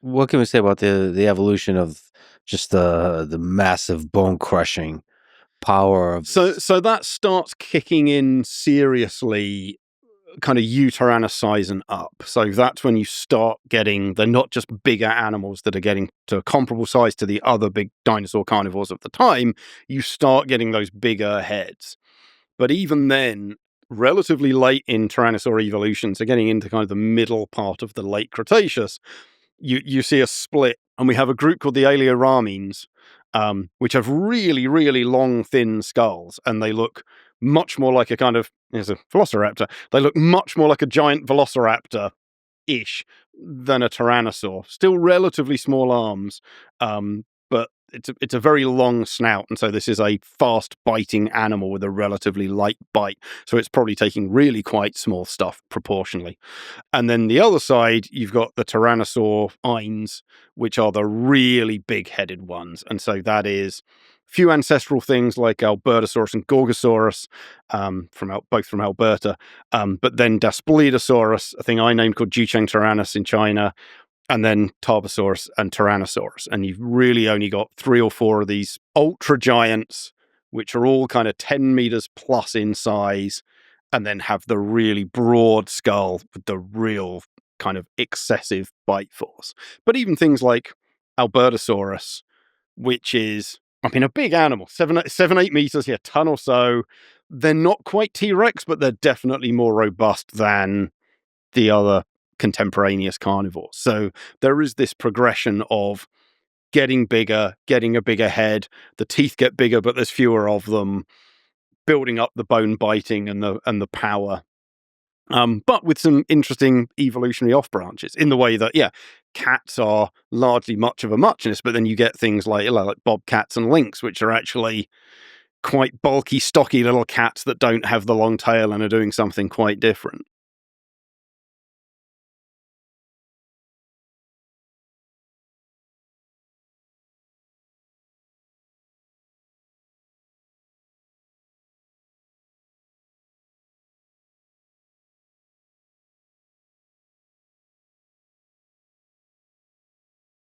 what can we say about the evolution of just the massive bone crushing power of So that starts kicking in seriously kind of Tyrannosaurus and up. So that's when you start getting, they're not just bigger animals that are getting to a comparable size to the other big dinosaur carnivores of the time. You start getting those bigger heads. But even then, relatively late in Tyrannosaur evolution, so getting into kind of the middle part of the late Cretaceous, you see a split, and we have a group called the Aleoramines, which have really, really long, thin skulls, and they look much more like a kind of, there's a velociraptor, they look much more like a giant velociraptor-ish than a tyrannosaur. Still relatively small arms, but it's a very long snout, and so this is a fast biting animal with a relatively light bite. So it's probably taking really quite small stuff proportionally. And then the other side, you've got the Tyrannosaurines, which are the really big-headed ones, and so that is few ancestral things like Albertosaurus and Gorgosaurus, both from Alberta, but then Daspletosaurus, a thing I named called Jicheng tyrannus in China, and then Tarbosaurus and Tyrannosaurus. And you've really only got 3 or 4 of these ultra giants, which are all kind of 10 meters plus in size, and then have the really broad skull with the real kind of excessive bite force. But even things like Albertosaurus, which is, I mean, a big animal, 8 meters, a ton or so. They're not quite T-Rex, but they're definitely more robust than the other contemporaneous carnivores. So there is this progression of getting bigger, getting a bigger head. The teeth get bigger, but there's fewer of them, building up the bone biting and the power. But with some interesting evolutionary off branches in the way that, cats are largely much of a muchness, but then you get things like bobcats and lynx, which are actually quite bulky, stocky little cats that don't have the long tail and are doing something quite different.